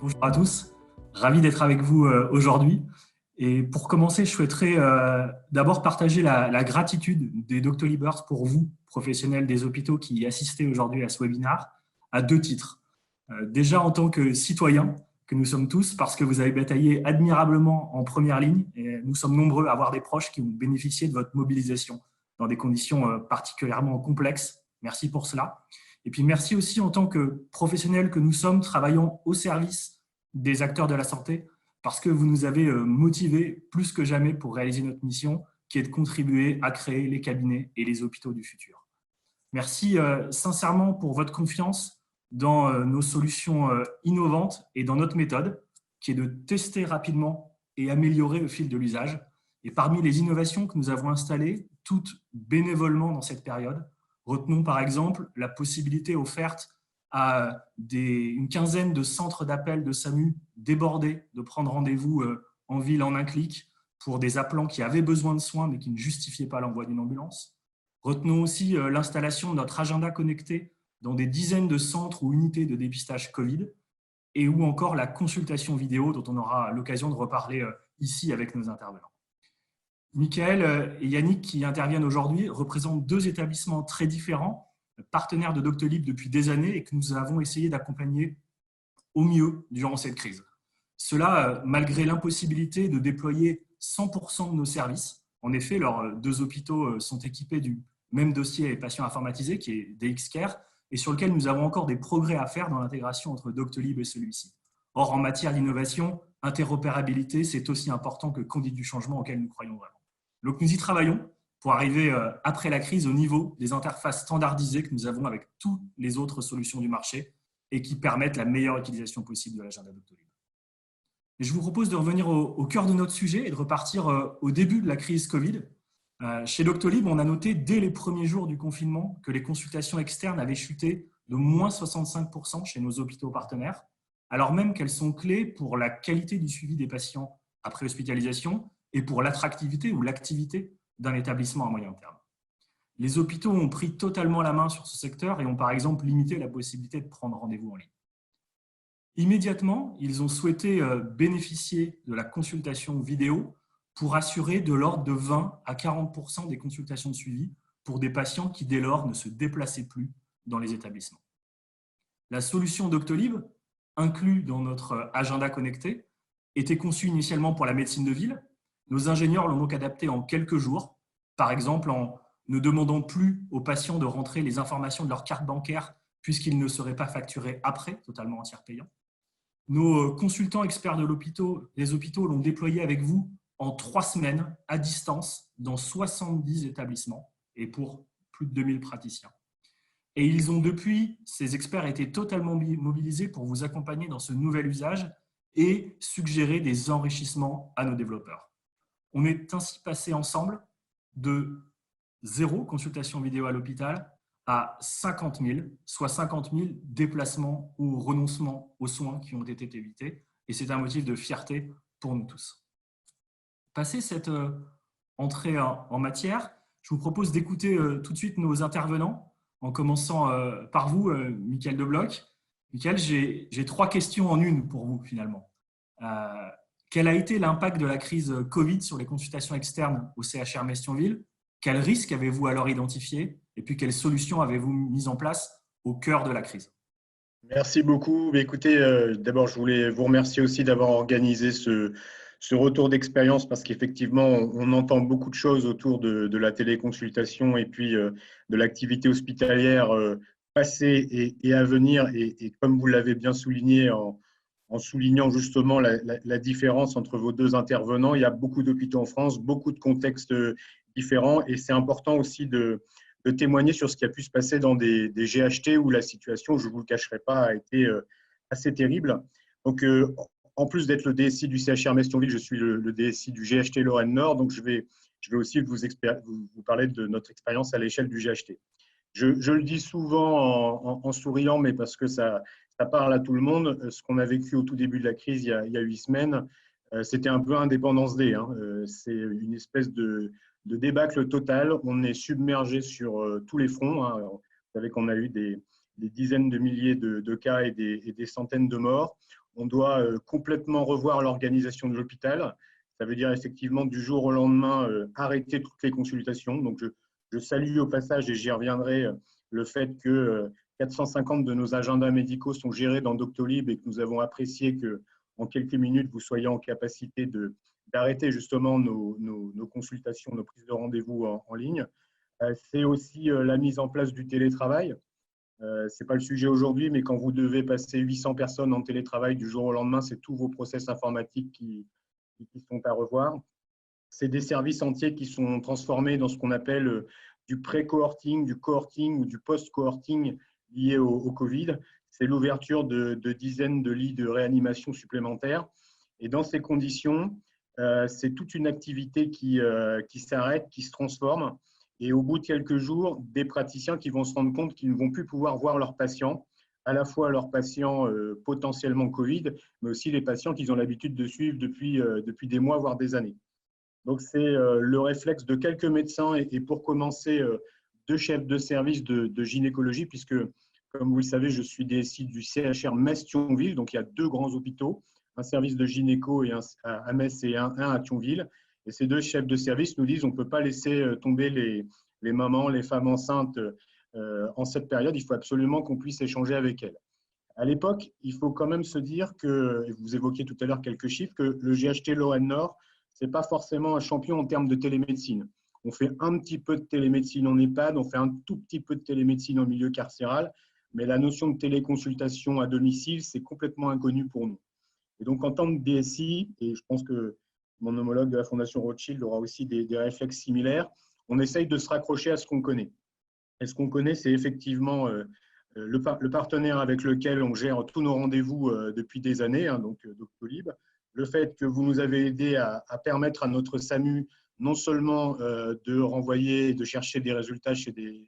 Bonjour à tous, ravi d'être avec vous aujourd'hui. Et pour commencer, je souhaiterais d'abord partager la gratitude des Doctolibers pour vous, professionnels des hôpitaux qui assistez aujourd'hui à ce webinaire, à deux titres. Déjà en tant que citoyens que nous sommes tous, parce que vous avez bataillé admirablement en première ligne et nous sommes nombreux à avoir des proches qui ont bénéficié de votre mobilisation dans des conditions particulièrement complexes. Merci pour cela. Et puis merci aussi en tant que professionnels que nous sommes travaillant au service des acteurs de la santé, parce que vous nous avez motivés plus que jamais pour réaliser notre mission, qui est de contribuer à créer les cabinets et les hôpitaux du futur. Merci sincèrement pour votre confiance dans nos solutions innovantes et dans notre méthode, qui est de tester rapidement et améliorer au fil de l'usage. Et parmi les innovations que nous avons installées, toutes bénévolement dans cette période, retenons par exemple la possibilité offerte à une quinzaine de centres d'appel de SAMU débordés de prendre rendez-vous en ville en un clic pour des appelants qui avaient besoin de soins mais qui ne justifiaient pas l'envoi d'une ambulance. Retenons aussi l'installation de notre agenda connecté dans des dizaines de centres ou unités de dépistage Covid et ou encore la consultation vidéo dont on aura l'occasion de reparler ici avec nos intervenants. Michael et Yannick qui interviennent aujourd'hui représentent deux établissements très différents, partenaires de Doctolib depuis des années et que nous avons essayé d'accompagner au mieux durant cette crise. Cela malgré l'impossibilité de déployer 100% de nos services. En effet, leurs deux hôpitaux sont équipés du même dossier et patient informatisé qui est DXCare et sur lequel nous avons encore des progrès à faire dans l'intégration entre Doctolib et celui-ci. Or, en matière d'innovation, interopérabilité, c'est aussi important que conduite du changement auquel nous croyons vraiment. Donc, nous y travaillons pour arriver après la crise au niveau des interfaces standardisées que nous avons avec toutes les autres solutions du marché et qui permettent la meilleure utilisation possible de l'agenda Doctolib. Et je vous propose de revenir au cœur de notre sujet et de repartir au début de la crise Covid. Chez Doctolib, on a noté dès les premiers jours du confinement que les consultations externes avaient chuté de moins 65% chez nos hôpitaux partenaires, alors même qu'elles sont clés pour la qualité du suivi des patients après hospitalisation et pour l'attractivité ou l'activité d'un établissement à moyen terme. Les hôpitaux ont pris totalement la main sur ce secteur et ont par exemple limité la possibilité de prendre rendez-vous en ligne. Immédiatement, ils ont souhaité bénéficier de la consultation vidéo pour assurer de l'ordre de 20 à 40% des consultations de suivi pour des patients qui dès lors ne se déplaçaient plus dans les établissements. La solution Doctolib, inclue dans notre agenda connecté, était conçue initialement pour la médecine de ville. Nos ingénieurs l'ont donc adaptée en quelques jours, par exemple en ne demandant plus aux patients de rentrer les informations de leur carte bancaire puisqu'ils ne seraient pas facturés après, totalement en tiers payant. Nos consultants experts des hôpitaux l'ont déployé avec vous en 3 semaines à distance dans 70 établissements et pour plus de 2000 praticiens. Et ils ont depuis, ces experts, été totalement mobilisés pour vous accompagner dans ce nouvel usage et suggérer des enrichissements à nos développeurs. On est ainsi passé ensemble de 0 consultation vidéo à l'hôpital à 50 000, soit 50 000 déplacements ou renoncements aux soins qui ont été évités. Et c'est un motif de fierté pour nous tous. Passé cette entrée en matière, je vous propose d'écouter tout de suite nos intervenants, en commençant par vous, Michael Debloch. Michael, j'ai 3 questions en une pour vous finalement. Quel a été l'impact de la crise Covid sur les consultations externes au CHR Metz-Thionville? Quels risques avez-vous alors identifiés? Et puis, quelles solutions avez-vous mises en place au cœur de la crise? Merci beaucoup. Écoutez, d'abord, je voulais vous remercier aussi d'avoir organisé ce retour d'expérience parce qu'effectivement, on entend beaucoup de choses autour de la téléconsultation et puis de l'activité hospitalière passée et à venir. Et comme vous l'avez bien souligné en soulignant justement la différence entre vos deux intervenants, il y a beaucoup d'hôpitaux en France, beaucoup de contextes différents et c'est important aussi de témoigner sur ce qui a pu se passer dans des GHT où la situation, je ne vous le cacherai pas, a été assez terrible. Donc, en plus d'être le DSI du CHR Metz-Thionville, je suis le DSI du GHT Lorraine Nord, donc je vais aussi vous parler de notre expérience à l'échelle du GHT. Je le dis souvent en souriant, mais parce que ça parle à tout le monde. Ce qu'on a vécu au tout début de la crise, il y a 8 semaines, c'était un peu Indépendance Day. C'est une espèce de débâcle total. On est submergé sur tous les fronts. Vous savez qu'on a eu des dizaines de milliers de cas et des centaines de morts. on doit complètement revoir l'organisation de l'hôpital. Ça veut dire effectivement du jour au lendemain arrêter toutes les consultations. Donc, je salue au passage, et j'y reviendrai, le fait que 450 de nos agendas médicaux sont gérés dans Doctolib et que nous avons apprécié qu'en quelques minutes, vous soyez en capacité d'arrêter justement nos consultations, nos prises de rendez-vous en ligne. C'est aussi la mise en place du télétravail. Ce n'est pas le sujet aujourd'hui, mais quand vous devez passer 800 personnes en télétravail du jour au lendemain, c'est tous vos process informatiques qui sont à revoir. C'est des services entiers qui sont transformés dans ce qu'on appelle du pré-cohorting, du cohorting ou du post-cohorting lié au Covid. C'est l'ouverture de dizaines de lits de réanimation supplémentaires. Et dans ces conditions, c'est toute une activité qui s'arrête, qui se transforme. Et au bout de quelques jours, des praticiens qui vont se rendre compte qu'ils ne vont plus pouvoir voir leurs patients, à la fois leurs patients potentiellement Covid, mais aussi les patients qu'ils ont l'habitude de suivre depuis des mois, voire des années. Donc, c'est le réflexe de quelques médecins et pour commencer, 2 chefs de service de gynécologie, puisque, comme vous le savez, je suis DSI du CHR Metz-Thionville, donc il y a 2 grands hôpitaux, un service de gynéco à Metz et un à Thionville. Et ces 2 chefs de service nous disent qu'on ne peut pas laisser tomber les mamans, les femmes enceintes en cette période. Il faut absolument qu'on puisse échanger avec elles. À l'époque, il faut quand même se dire que, et vous évoquiez tout à l'heure quelques chiffres, que le GHT Lorraine-Nord, ce n'est pas forcément un champion en termes de télémédecine. On fait un petit peu de télémédecine en EHPAD, on fait un tout petit peu de télémédecine en milieu carcéral, mais la notion de téléconsultation à domicile, c'est complètement inconnu pour nous. Et donc, en tant que DSI, et je pense que mon homologue de la Fondation Rothschild aura aussi des réflexes similaires, on essaye de se raccrocher à ce qu'on connaît. Et ce qu'on connaît, c'est effectivement le partenaire avec lequel on gère tous nos rendez-vous depuis des années, donc Doctolib. Le fait que vous nous avez aidé à permettre à notre SAMU non seulement de renvoyer, de chercher des résultats chez des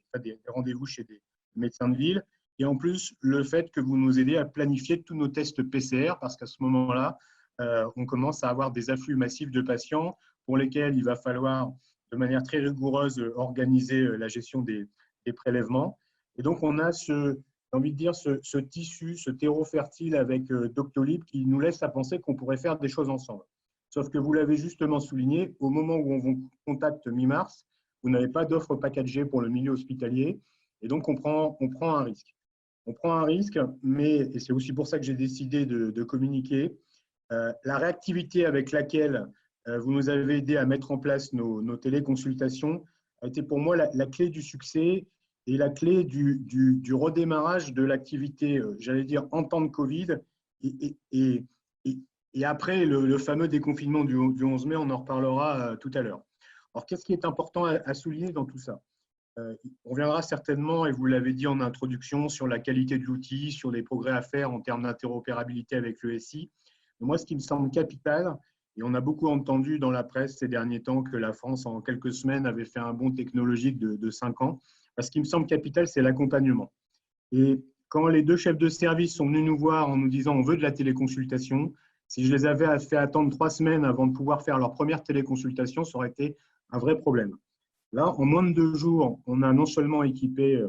rendez-vous chez des médecins de ville, et en plus, le fait que vous nous aidez à planifier tous nos tests PCR, parce qu'à ce moment-là, on commence à avoir des afflux massifs de patients pour lesquels il va falloir, de manière très rigoureuse, organiser la gestion des prélèvements. Et donc, on a j'ai envie de dire, ce tissu, ce terreau fertile avec Doctolib qui nous laisse à penser qu'on pourrait faire des choses ensemble. Sauf que vous l'avez justement souligné, au moment où on vous contacte mi-mars, vous n'avez pas d'offre packagée pour le milieu hospitalier et donc on prend un risque. On prend un risque, mais, et c'est aussi pour ça que j'ai décidé de communiquer, la réactivité avec laquelle vous nous avez aidé à mettre en place nos téléconsultations a été pour moi la clé du succès et la clé du redémarrage de l'activité, j'allais dire, en temps de Covid et après le fameux déconfinement du 11 mai, on en reparlera tout à l'heure. Alors, qu'est-ce qui est important à souligner dans tout ça? On reviendra certainement, et vous l'avez dit en introduction, sur la qualité de l'outil, sur les progrès à faire en termes d'interopérabilité avec le SI. Mais moi, ce qui me semble capital, et on a beaucoup entendu dans la presse ces derniers temps que la France, en quelques semaines, avait fait un bond technologique de 5 ans. Ce qui me semble capital, c'est l'accompagnement. Et quand les 2 chefs de service sont venus nous voir en nous disant on veut de la téléconsultation, si je les avais fait attendre 3 semaines avant de pouvoir faire leur première téléconsultation, ça aurait été un vrai problème. Là, en moins de 2 jours, on a non seulement équipé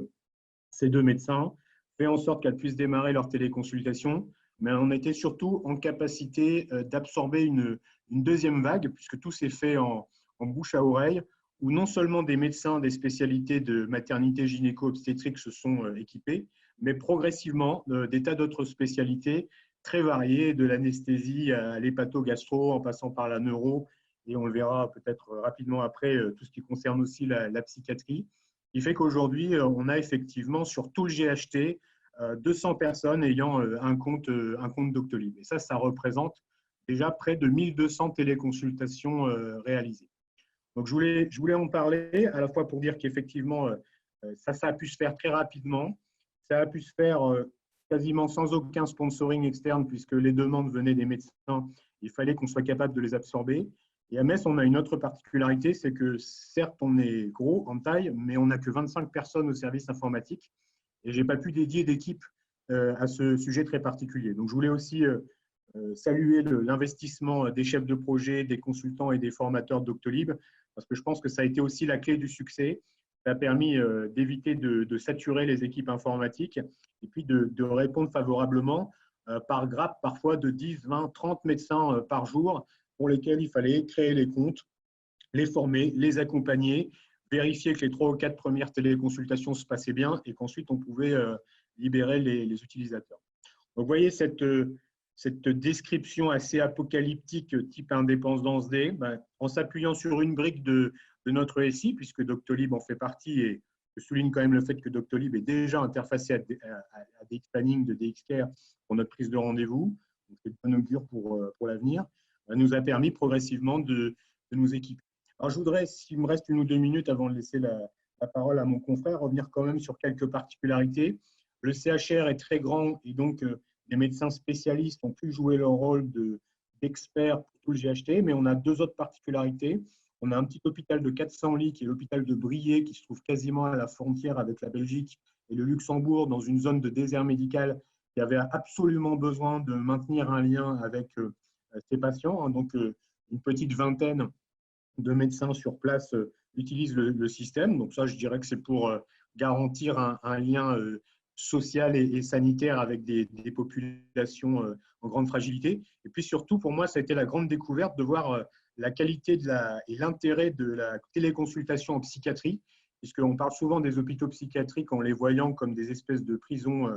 ces 2 médecins, fait en sorte qu'elles puissent démarrer leur téléconsultation, mais on était surtout en capacité d'absorber une deuxième vague, puisque tout s'est fait en bouche à oreille, où non seulement des médecins des spécialités de maternité gynéco-obstétrique se sont équipés, mais progressivement des tas d'autres spécialités très variées, de l'anesthésie à l'hépato-gastro, en passant par la neuro, et on le verra peut-être rapidement après, tout ce qui concerne aussi la psychiatrie, qui fait qu'aujourd'hui, on a effectivement sur tout le GHT 200 personnes ayant un compte Doctolib. Et ça représente déjà près de 1200 téléconsultations réalisées. Donc, je voulais en parler à la fois pour dire qu'effectivement, ça a pu se faire très rapidement. Ça a pu se faire quasiment sans aucun sponsoring externe puisque les demandes venaient des médecins. Il fallait qu'on soit capable de les absorber. Et à Metz, on a une autre particularité, c'est que certes, on est gros en taille, mais on n'a que 25 personnes au service informatique. Et je n'ai pas pu dédier d'équipe à ce sujet très particulier. Donc, je voulais aussi saluer l'investissement des chefs de projet, des consultants et des formateurs de Doctolib, parce que je pense que ça a été aussi la clé du succès. Ça a permis d'éviter de saturer les équipes informatiques et puis de répondre favorablement par grappe, parfois de 10, 20, 30 médecins par jour, pour lesquels il fallait créer les comptes, les former, les accompagner, vérifier que les 3 ou 4 premières téléconsultations se passaient bien et qu'ensuite on pouvait libérer les utilisateurs. Donc, vous voyez cette description assez apocalyptique type Indépendance Day, en s'appuyant sur une brique de notre SI, puisque Doctolib en fait partie, et je souligne quand même le fait que Doctolib est déjà interfacé à DX Planning de DXCare pour notre prise de rendez-vous, donc c'est de bonne augure pour l'avenir, nous a permis progressivement de nous équiper. Alors, je voudrais, s'il me reste 1 ou 2 minutes avant de laisser la parole à mon confrère, revenir quand même sur quelques particularités. Le CHR est très grand et donc les médecins spécialistes ont pu jouer leur rôle d'experts pour tout le GHT, mais on a 2 autres particularités. On a un petit hôpital de 400 lits qui est l'hôpital de Briey, qui se trouve quasiment à la frontière avec la Belgique et le Luxembourg, dans une zone de désert médical qui avait absolument besoin de maintenir un lien avec ses patients. Donc, une petite vingtaine de médecins sur place utilisent le système. Donc ça, je dirais que c'est pour garantir un lien social et sanitaire avec des populations en grande fragilité. Et puis surtout, pour moi, ça a été la grande découverte de voir la qualité et l'intérêt de la téléconsultation en psychiatrie, puisqu'on parle souvent des hôpitaux psychiatriques en les voyant comme des espèces de prisons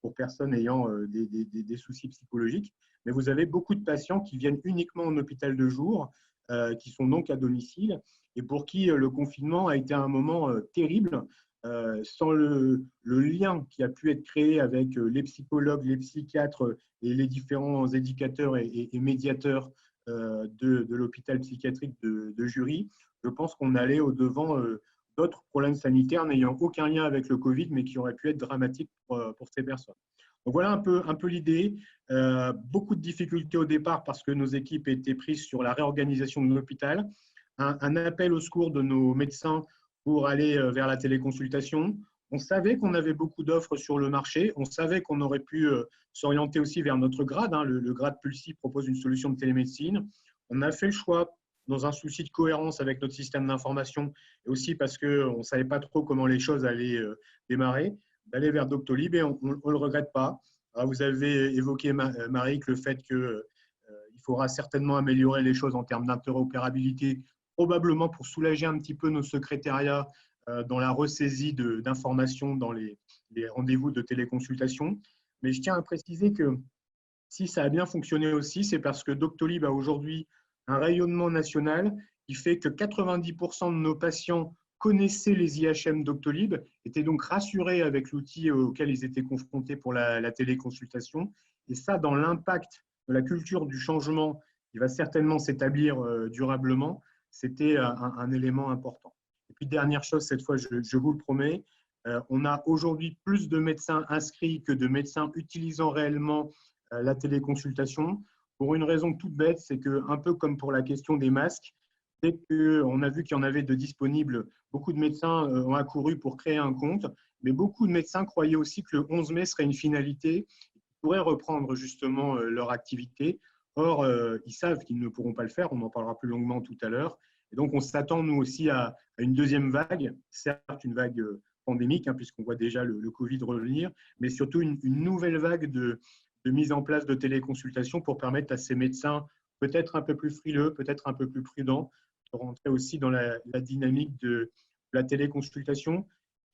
pour personnes ayant des soucis psychologiques. Mais vous avez beaucoup de patients qui viennent uniquement en hôpital de jour, qui sont donc à domicile et pour qui le confinement a été un moment terrible, sans le lien qui a pu être créé avec les psychologues, les psychiatres et les différents éducateurs et médiateurs de l'hôpital psychiatrique de Jury. Je pense qu'on allait au-devant d'autres problèmes sanitaires n'ayant aucun lien avec le Covid, mais qui auraient pu être dramatiques pour ces personnes. Donc voilà un peu l'idée. Beaucoup de difficultés au départ parce que nos équipes étaient prises sur la réorganisation de l'hôpital. Un appel au secours de nos médecins pour aller vers la téléconsultation. On savait qu'on avait beaucoup d'offres sur le marché. On savait qu'on aurait pu s'orienter aussi vers notre grade. Le grade Pulsi propose une solution de télémédecine. On a fait le choix, dans un souci de cohérence avec notre système d'information, et aussi parce qu'on ne savait pas trop comment les choses allaient démarrer, d'aller vers Doctolib et on ne le regrette pas. Alors, vous avez évoqué, Marie, le fait qu'il faudra certainement améliorer les choses en termes d'interopérabilité, probablement pour soulager un petit peu nos secrétariats dans la ressaisie d'informations dans les rendez-vous de téléconsultation. Mais je tiens à préciser que si ça a bien fonctionné aussi, c'est parce que Doctolib a aujourd'hui un rayonnement national qui fait que 90% de nos patients connaissaient les IHM Doctolib, étaient donc rassurés avec l'outil auquel ils étaient confrontés pour la téléconsultation. Et ça, dans l'impact de la culture du changement qui va certainement s'établir durablement, c'était un élément important. Et puis, dernière chose, cette fois, je vous le promets, on a aujourd'hui plus de médecins inscrits que de médecins utilisant réellement la téléconsultation, pour une raison toute bête, c'est qu'un peu comme pour la question des masques, dès qu'on a vu qu'il y en avait de disponibles, beaucoup de médecins ont accouru pour créer un compte, mais beaucoup de médecins croyaient aussi que le 11 mai serait une finalité, ils pourraient reprendre justement leur activité. Or, ils savent qu'ils ne pourront pas le faire, on en parlera plus longuement tout à l'heure. Et donc, on s'attend, nous aussi, à une deuxième vague, certes une vague pandémique, puisqu'on voit déjà le Covid revenir, mais surtout une nouvelle vague de mise en place de téléconsultation pour permettre à ces médecins, peut-être un peu plus frileux, peut-être un peu plus prudents, de rentrer aussi dans la dynamique de la téléconsultation,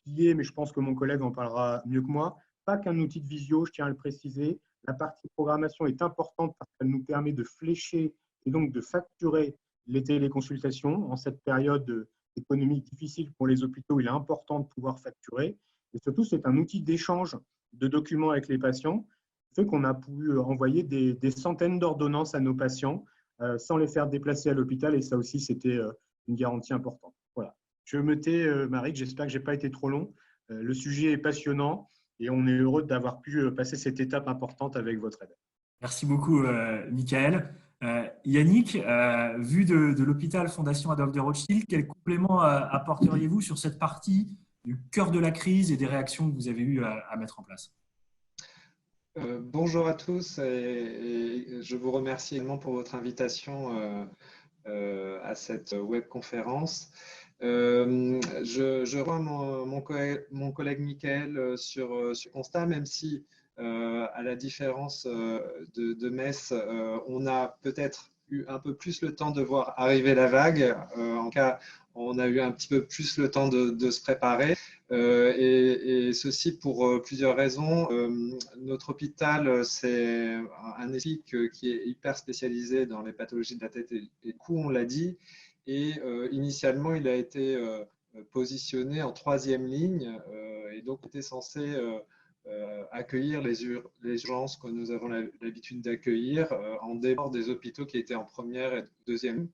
qui est, mais je pense que mon collègue en parlera mieux que moi, pas qu'un outil de visio, je tiens à le préciser. La partie programmation est importante parce qu'elle nous permet de flécher et donc de facturer les téléconsultations. En cette période économique difficile pour les hôpitaux, il est important de pouvoir facturer. Et surtout, c'est un outil d'échange de documents avec les patients, fait qu'on a pu envoyer des centaines d'ordonnances à nos patients sans les faire déplacer à l'hôpital. Et ça aussi, c'était une garantie importante. Voilà. Je me tais, Marie, j'espère que je n'ai pas été trop long. Le sujet est passionnant et on est heureux d'avoir pu passer cette étape importante avec votre aide. Merci beaucoup, Michael. Yannick, vu de l'hôpital Fondation Adolphe de Rothschild, quel complément apporteriez-vous sur cette partie du cœur de la crise et des réactions que vous avez eues à mettre en place? Bonjour à tous et je vous remercie également pour votre invitation à cette webconférence. Je rejoins mon collègue Michael sur ce constat, même si À la différence de Metz, on a peut-être eu un peu plus le temps de voir arriver la vague. En cas, on a eu un petit peu plus le temps de se préparer. Et ceci pour plusieurs raisons. Notre hôpital, c'est un ESIC qui est hyper spécialisé dans les pathologies de la tête et du cou, on l'a dit. Et initialement, il a été positionné en troisième ligne et donc était censé accueillir les urgences que nous avons l'habitude d'accueillir en dehors des hôpitaux qui étaient en première et deuxième ligne.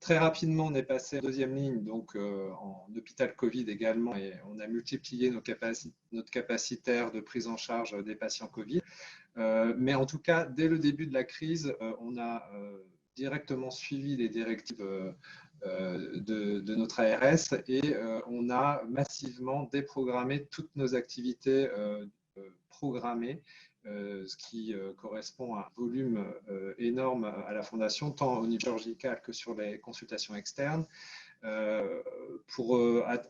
Très rapidement, on est passé en deuxième ligne, donc en hôpital Covid également, et on a multiplié notre capacitaire de prise en charge des patients Covid. Mais en tout cas, dès le début de la crise, on a directement suivi les directives de notre ARS et on a massivement déprogrammé toutes nos activités programmées, ce qui correspond à un volume énorme à la Fondation, tant au niveau chirurgical que sur les consultations externes. À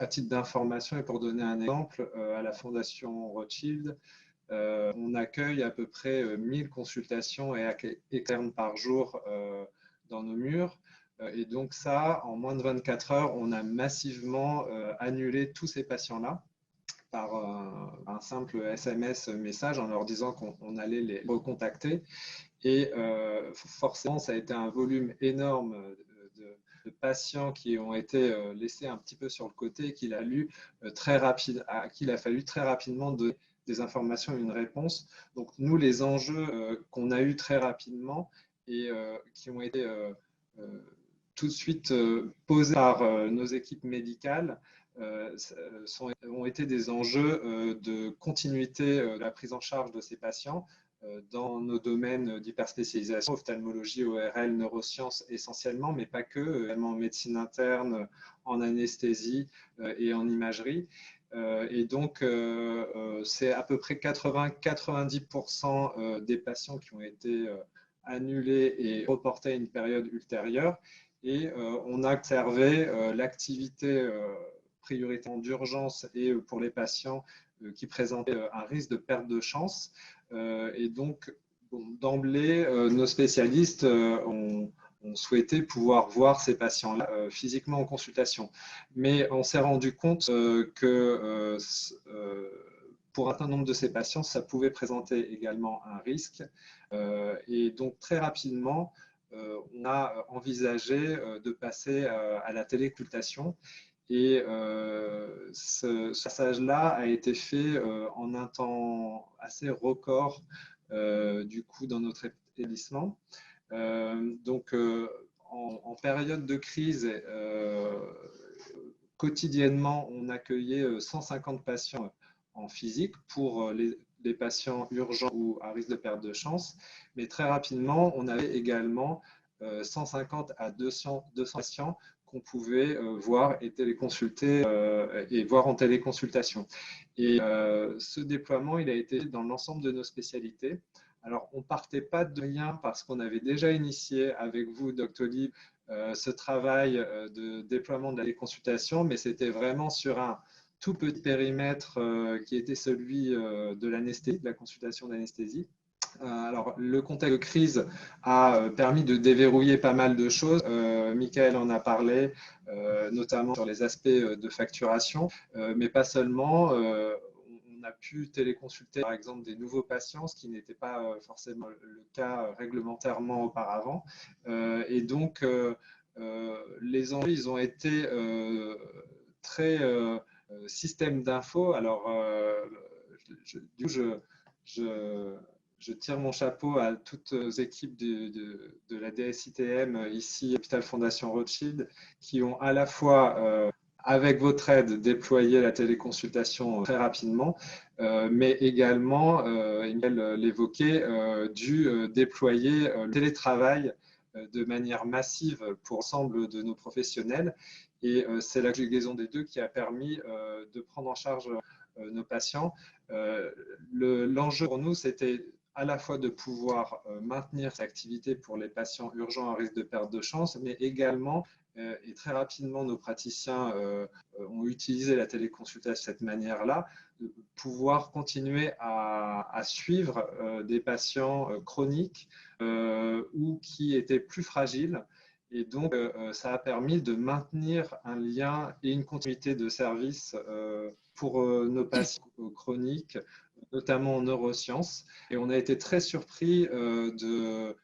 titre d'information et pour donner un exemple, à la Fondation Rothschild, on accueille à peu près 1000 consultations externes par jour dans nos murs. Et donc ça, en moins de 24 heures, on a massivement annulé tous ces patients-là par un simple SMS message en leur disant qu'on allait les recontacter. Et forcément, ça a été un volume énorme de patients qui ont été laissés un petit peu sur le côté et qu'il a fallu très rapidement donner des informations et une réponse. Donc nous, les enjeux qu'on a eu très rapidement et qui ont été tout de suite posés par nos équipes médicales ont été des enjeux de continuité de la prise en charge de ces patients dans nos domaines d'hyperspécialisation, ophtalmologie, ORL, neurosciences essentiellement, mais pas que, également en médecine interne, en anesthésie et en imagerie. Et donc, c'est à peu près 80-90% des patients qui ont été annulés et reportés à une période ultérieure. Et on a observé l'activité prioritairement d'urgence et pour les patients qui présentaient un risque de perte de chance. Et donc, d'emblée, nos spécialistes ont souhaité pouvoir voir ces patients-là physiquement en consultation. Mais on s'est rendu compte que pour un certain nombre de ces patients, ça pouvait présenter également un risque. Et donc, très rapidement, on a envisagé de passer à la téléconsultation. Et ce passage-là a été fait en un temps assez record du coup dans notre établissement. Donc en période de crise, quotidiennement, on accueillait 150 patients en physique pour les patients urgents ou à risque de perte de chance. Mais très rapidement, on avait également 150 à 200 patients qu'on pouvait voir et téléconsulter et voir en téléconsultation. Et ce déploiement, il a été dans l'ensemble de nos spécialités. Alors, on ne partait pas de rien parce qu'on avait déjà initié avec vous, Doctolib, ce travail de déploiement de la téléconsultation, mais c'était vraiment sur un tout petit périmètre qui était celui de l'anesthésie, de la consultation d'anesthésie. Alors, le contexte de crise a permis de déverrouiller pas mal de choses. Michael en a parlé, notamment sur les aspects de facturation, mais pas seulement. On a pu téléconsulter, par exemple, des nouveaux patients, ce qui n'était pas forcément le cas réglementairement auparavant. Et donc, les enjeux, ils ont été très système d'info. Alors, je tire mon chapeau à toutes les équipes de la DSITM ici, Hôpital Fondation Rothschild, qui ont à la fois, avec votre aide, déployé la téléconsultation très rapidement, mais également, Emmanuel l'évoquait, dû déployer le télétravail de manière massive pour l'ensemble de nos professionnels. Et c'est la conjugaison des deux qui a permis de prendre en charge nos patients. L'enjeu pour nous, c'était à la fois de pouvoir maintenir cette activité pour les patients urgents à risque de perte de chance, mais également, et très rapidement, nos praticiens ont utilisé la téléconsultation de cette manière-là, pouvoir continuer à suivre des patients chroniques ou qui étaient plus fragiles. Et donc, ça a permis de maintenir un lien et une continuité de service pour nos patients chroniques, notamment en neurosciences. Et on a été très surpris de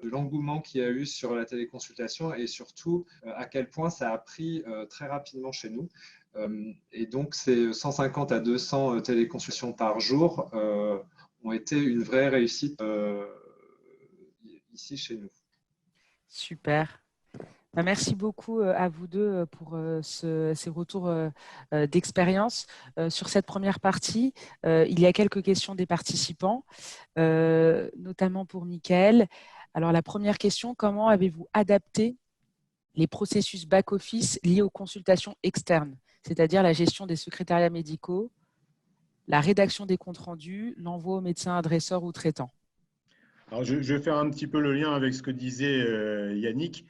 l'engouement qu'il y a eu sur la téléconsultation et surtout à quel point ça a pris très rapidement chez nous. Et donc, ces 150 à 200 téléconsultations par jour ont été une vraie réussite ici chez nous. Super. Merci beaucoup à vous deux pour ces retours d'expérience. Sur cette première partie, il y a quelques questions des participants, notamment pour Mickaël. Alors, la première question, comment avez-vous adapté les processus back-office liés aux consultations externes, c'est-à-dire la gestion des secrétariats médicaux, la rédaction des comptes rendus, l'envoi aux médecins adresseurs ou traitants? Alors, je vais faire un petit peu le lien avec ce que disait Yannick.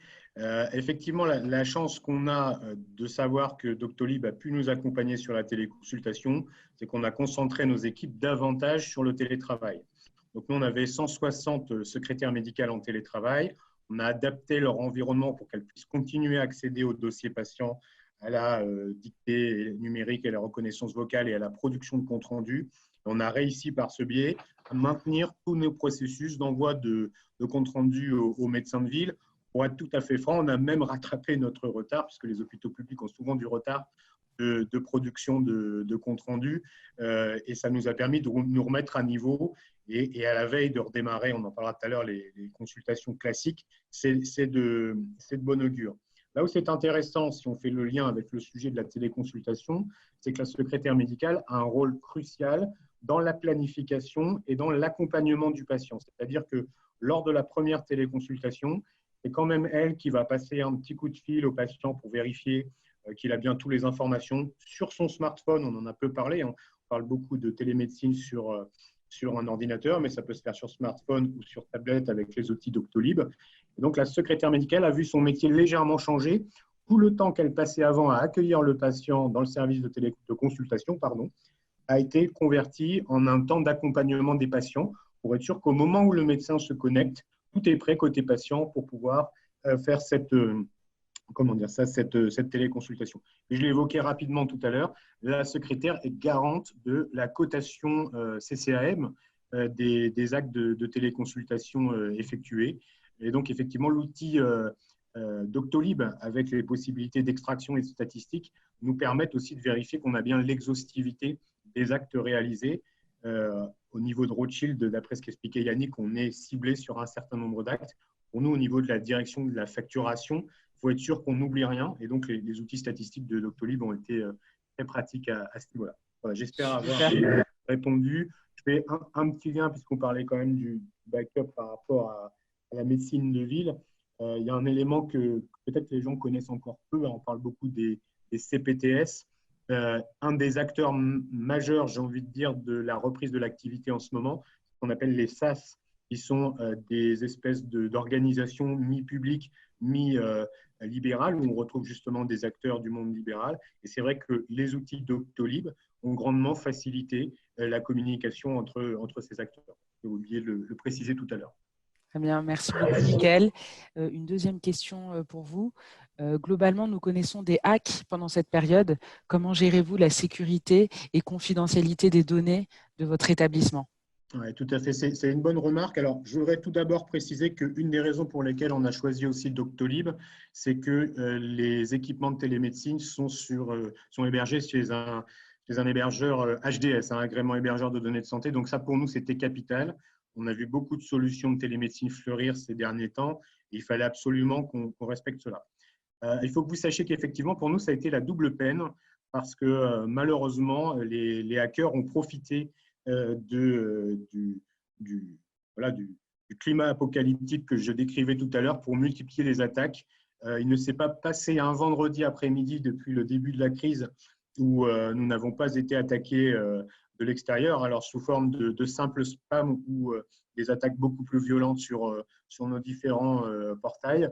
Effectivement, la chance qu'on a de savoir que Doctolib a pu nous accompagner sur la téléconsultation, c'est qu'on a concentré nos équipes davantage sur le télétravail. Donc, nous, on avait 160 secrétaires médicales en télétravail. On a adapté leur environnement pour qu'elles puissent continuer à accéder aux dossiers patients, à la dictée numérique, à la reconnaissance vocale et à la production de comptes rendus. On a réussi par ce biais à maintenir tous nos processus d'envoi de comptes rendus aux médecins de ville. Pour être tout à fait franc, on a même rattrapé notre retard, puisque les hôpitaux publics ont souvent du retard de production de comptes rendus. Et ça nous a permis de nous remettre à niveau. Et à la veille de redémarrer, on en parlera tout à l'heure, les consultations classiques, c'est de bon augure. Là où c'est intéressant, si on fait le lien avec le sujet de la téléconsultation, c'est que la secrétaire médicale a un rôle crucial dans la planification et dans l'accompagnement du patient. C'est-à-dire que lors de la première téléconsultation, c'est quand même elle qui va passer un petit coup de fil au patient pour vérifier qu'il a bien toutes les informations sur son smartphone. On en a peu parlé, on parle beaucoup de télémédecine sur un ordinateur, mais ça peut se faire sur smartphone ou sur tablette avec les outils Doctolib. Et donc, la secrétaire médicale a vu son métier légèrement changer. Tout le temps qu'elle passait avant à accueillir le patient dans le service de consultation, a été converti en un temps d'accompagnement des patients pour être sûr qu'au moment où le médecin se connecte, tout est prêt côté patient pour pouvoir faire cette téléconsultation. Et je l'ai évoqué rapidement tout à l'heure, la secrétaire est garante de la cotation CCAM des actes de téléconsultation effectués. Et donc, effectivement, l'outil Doctolib, avec les possibilités d'extraction et de statistiques, nous permettent aussi de vérifier qu'on a bien l'exhaustivité des actes réalisés. Au niveau de Rothschild, d'après ce qu'expliquait Yannick, on est ciblé sur un certain nombre d'actes. Pour nous, au niveau de la direction de la facturation, il faut être sûr qu'on n'oublie rien. Et donc, les outils statistiques de Doctolib ont été très pratiques à ce niveau-là. Voilà, j'espère avoir répondu. Je fais un petit lien, puisqu'on parlait quand même du backup par rapport à la médecine de ville. Il y a un élément que peut-être les gens connaissent encore peu. On parle beaucoup des CPTS. Un des acteurs majeurs, j'ai envie de dire, de la reprise de l'activité en ce moment, ce qu'on appelle les SAS, qui sont des espèces d'organisations mi-publiques, mi-libérales, où on retrouve justement des acteurs du monde libéral. Et c'est vrai que les outils Doctolib ont grandement facilité la communication entre ces acteurs. J'ai oublié de le préciser tout à l'heure. Très bien, merci beaucoup, Mickaël. Une deuxième question pour vous. Globalement, nous connaissons des hacks pendant cette période. Comment gérez-vous la sécurité et confidentialité des données de votre établissement? Oui, tout à fait. C'est une bonne remarque. Alors, je voudrais tout d'abord préciser qu'une des raisons pour lesquelles on a choisi aussi Doctolib, c'est que les équipements de télémédecine sont hébergés chez un hébergeur HDS, un agrément hébergeur de données de santé. Donc ça, pour nous, c'était capital. On a vu beaucoup de solutions de télémédecine fleurir ces derniers temps. Il fallait absolument qu'on respecte cela. Il faut que vous sachiez qu'effectivement, pour nous, ça a été la double peine parce que malheureusement, les hackers ont profité du climat apocalyptique que je décrivais tout à l'heure pour multiplier les attaques. Il ne s'est pas passé un vendredi après-midi depuis le début de la crise où nous n'avons pas été attaqués de l'extérieur, alors sous forme de simples spams ou des attaques beaucoup plus violentes sur nos différents portails.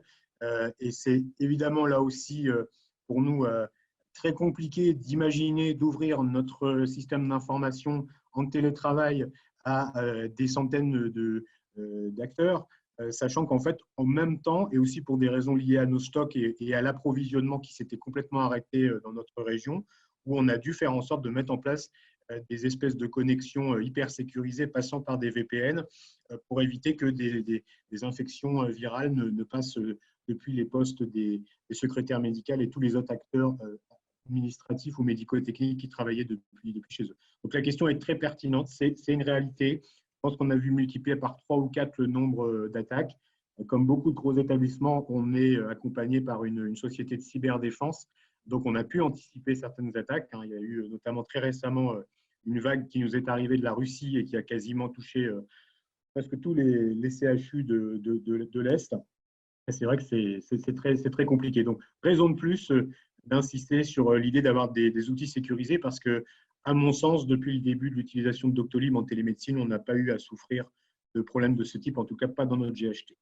Et c'est évidemment là aussi pour nous très compliqué d'imaginer d'ouvrir notre système d'information en télétravail à des centaines d'acteurs, sachant qu'en fait, en même temps, et aussi pour des raisons liées à nos stocks et à l'approvisionnement qui s'était complètement arrêté dans notre région, où on a dû faire en sorte de mettre en place des espèces de connexions hyper sécurisées passant par des VPN pour éviter que des infections virales ne passent depuis les postes des secrétaires médicaux et tous les autres acteurs administratifs ou médico-techniques qui travaillaient depuis chez eux. Donc la question est très pertinente, c'est une réalité. Je pense qu'on a vu multiplier par 3 ou 4 le nombre d'attaques. Comme beaucoup de gros établissements, on est accompagné par une société de cyberdéfense. Donc, on a pu anticiper certaines attaques. Il y a eu notamment très récemment une vague qui nous est arrivée de la Russie et qui a quasiment touché presque tous les CHU de l'Est. C'est vrai que c'est très compliqué. Donc, raison de plus d'insister sur l'idée d'avoir des outils sécurisés parce que, à mon sens, depuis le début de l'utilisation de Doctolib en télémédecine, on n'a pas eu à souffrir de problèmes de ce type, en tout cas pas dans notre GHT.